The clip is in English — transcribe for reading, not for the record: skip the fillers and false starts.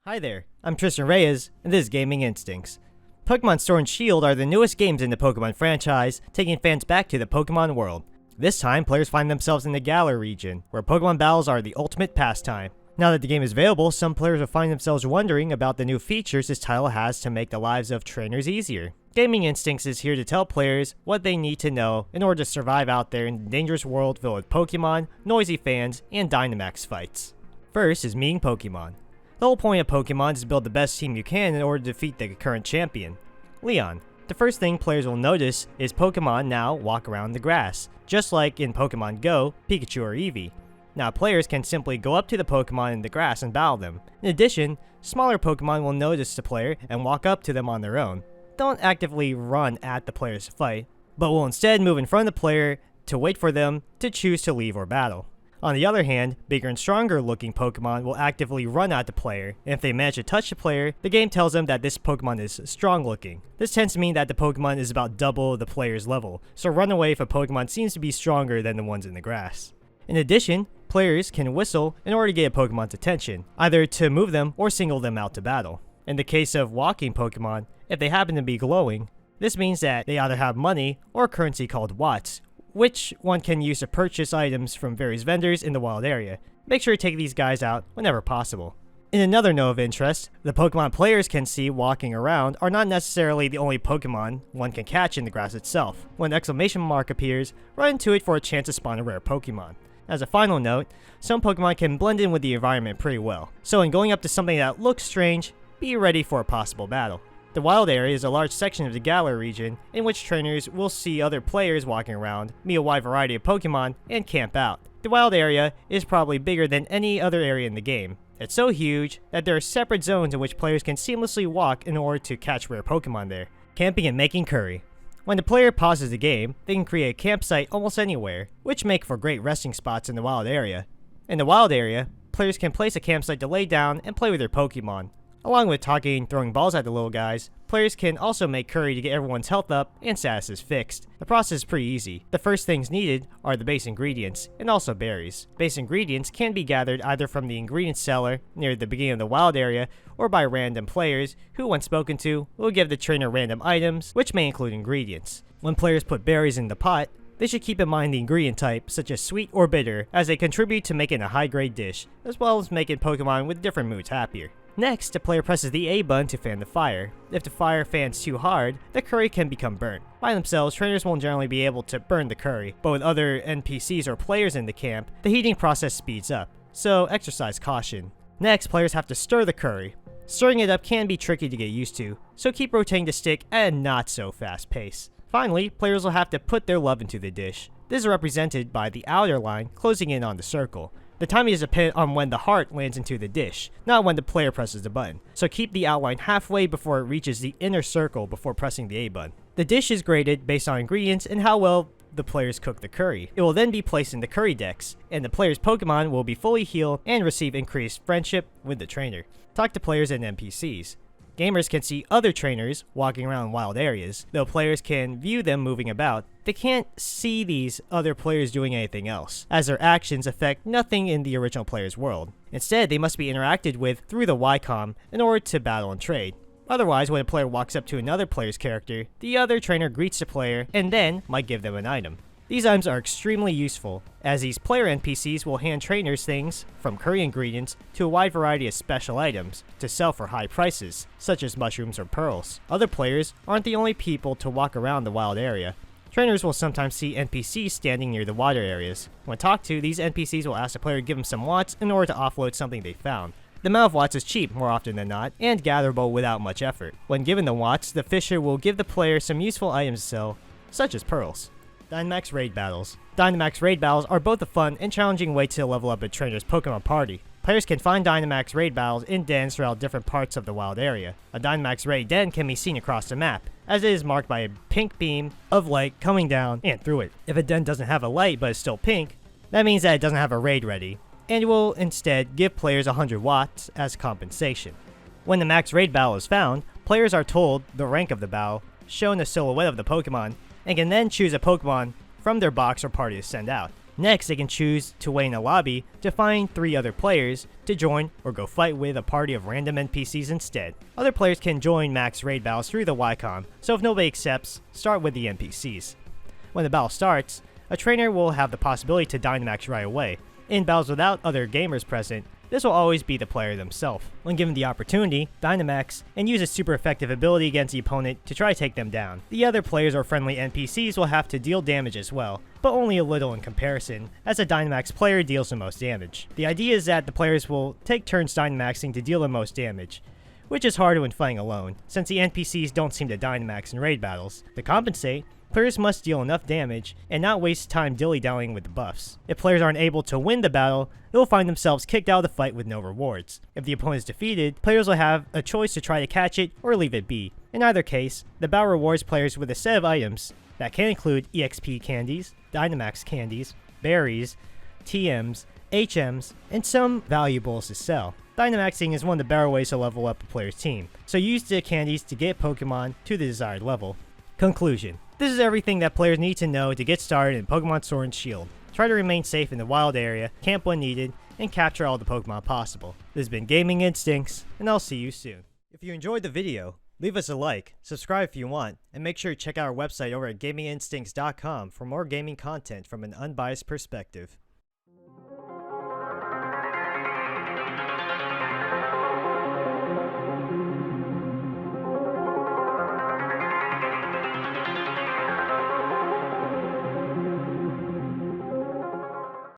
Hi there, I'm Tristan Reyes, and this is Gaming Instincts. Pokemon Sword and Shield are the newest games in the Pokemon franchise, taking fans back to the Pokemon world. This time, players find themselves in the Galar Region, where Pokemon battles are the ultimate pastime. Now that the game is available, some players will find themselves wondering about the new features this title has to make the lives of trainers easier. Gaming Instincts is here to tell players what they need to know in order to survive out there in the dangerous world filled with Pokemon, noisy fans, and Dynamax fights. First is meeting Pokemon. The whole point of Pokemon is to build the best team you can in order to defeat the current champion, Leon. The first thing players will notice is Pokemon now walk around the grass, just like in Pokemon Go, Pikachu or Eevee. Now players can simply go up to the Pokemon in the grass and battle them. In addition, smaller Pokemon will notice the player and walk up to them on their own. Don't actively run at the players to fight, but will instead move in front of the player to wait for them to choose to leave or battle. On the other hand, bigger and stronger looking Pokemon will actively run at the player, and if they manage to touch the player, the game tells them that this Pokemon is strong looking. This tends to mean that the Pokemon is about double the player's level, so run away if a Pokemon seems to be stronger than the ones in the grass. In addition, players can whistle in order to get a Pokemon's attention, either to move them or single them out to battle. In the case of walking Pokemon, if they happen to be glowing, this means that they either have money or a currency called watts, which one can use to purchase items from various vendors in the wild area. Make sure to take these guys out whenever possible. In another note of interest, the Pokemon players can see walking around are not necessarily the only Pokemon one can catch in the grass itself. When an exclamation mark appears, run into it for a chance to spawn a rare Pokemon. As a final note, some Pokemon can blend in with the environment pretty well, so in going up to something that looks strange, be ready for a possible battle. The wild area is a large section of the Galar region in which trainers will see other players walking around, meet a wide variety of Pokemon, and camp out. The wild area is probably bigger than any other area in the game. It's so huge that there are separate zones in which players can seamlessly walk in order to catch rare Pokemon there. Camping and making curry. When the player pauses the game, they can create a campsite almost anywhere, which make for great resting spots in the wild area. In the wild area, players can place a campsite to lay down and play with their Pokemon. Along with talking and throwing balls at the little guys, players can also make curry to get everyone's health up and statuses fixed. The process is pretty easy. The first things needed are the base ingredients, and also berries. Base ingredients can be gathered either from the ingredients cellar near the beginning of the wild area, or by random players who, when spoken to, will give the trainer random items, which may include ingredients. When players put berries in the pot, they should keep in mind the ingredient type, such as sweet or bitter, as they contribute to making a high-grade dish, as well as making Pokemon with different moods happier. Next, the player presses the A button to fan the fire. If the fire fans too hard, the curry can become burnt. By themselves, trainers won't generally be able to burn the curry, but with other NPCs or players in the camp, the heating process speeds up, so exercise caution. Next, players have to stir the curry. Stirring it up can be tricky to get used to, so keep rotating the stick at a not so fast pace. Finally, players will have to put their love into the dish. This is represented by the outer line closing in on the circle. The timing is dependent on when the heart lands into the dish, not when the player presses the button, so keep the outline halfway before it reaches the inner circle before pressing the A button. The dish is graded based on ingredients and how well the players cook the curry. It will then be placed in the curry decks, and the player's Pokemon will be fully healed and receive increased friendship with the trainer. Talk to players and NPCs. Gamers can see other trainers walking around wild areas, though players can view them moving about. They can't see these other players doing anything else, as their actions affect nothing in the original player's world. Instead, they must be interacted with through the YCOM in order to battle and trade. Otherwise, when a player walks up to another player's character, the other trainer greets the player and then might give them an item. These items are extremely useful, as these player NPCs will hand trainers things, from curry ingredients to a wide variety of special items, to sell for high prices, such as mushrooms or pearls. Other players aren't the only people to walk around the wild area. Trainers will sometimes see NPCs standing near the water areas. When talked to, these NPCs will ask the player to give them some watts in order to offload something they found. The amount of watts is cheap more often than not, and gatherable without much effort. When given the watts, the fisher will give the player some useful items to sell, such as pearls. Dynamax Raid Battles. Dynamax Raid Battles are both a fun and challenging way to level up a trainer's Pokemon party. Players can find Dynamax Raid Battles in dens throughout different parts of the wild area. A Dynamax Raid den can be seen across the map, as it is marked by a pink beam of light coming down and through it. If a den doesn't have a light but is still pink, that means that it doesn't have a raid ready, and will instead give players 100 watts as compensation. When the max raid battle is found, players are told the rank of the battle, shown a silhouette of the Pokemon, and can then choose a Pokemon from their box or party to send out. Next, they can choose to wait in a lobby to find 3 other players to join or go fight with a party of random NPCs instead. Other players can join max raid battles through the YCOM, so if nobody accepts, start with the NPCs. When the battle starts, a trainer will have the possibility to Dynamax right away. In battles without other gamers present, this will always be the player themselves. When given the opportunity, Dynamax and use a super effective ability against the opponent to try to take them down. The other players or friendly NPCs will have to deal damage as well, but only a little in comparison, as the Dynamax player deals the most damage. The idea is that the players will take turns Dynamaxing to deal the most damage, which is harder when fighting alone, since the NPCs don't seem to Dynamax in raid battles. To compensate, players must deal enough damage and not waste time dilly-dallying with the buffs. If players aren't able to win the battle, they will find themselves kicked out of the fight with no rewards. If the opponent is defeated, players will have a choice to try to catch it or leave it be. In either case, the battle rewards players with a set of items that can include EXP candies, Dynamax candies, berries, TMs, HMs, and some valuables to sell. Dynamaxing is one of the better ways to level up a player's team, so use the candies to get Pokemon to the desired level. Conclusion. This is everything that players need to know to get started in Pokemon Sword and Shield. Try to remain safe in the wild area, camp when needed, and capture all the Pokemon possible. This has been Gaming Instincts, and I'll see you soon. If you enjoyed the video, leave us a like, subscribe if you want, and make sure to check out our website over at gaminginstincts.com for more gaming content from an unbiased perspective.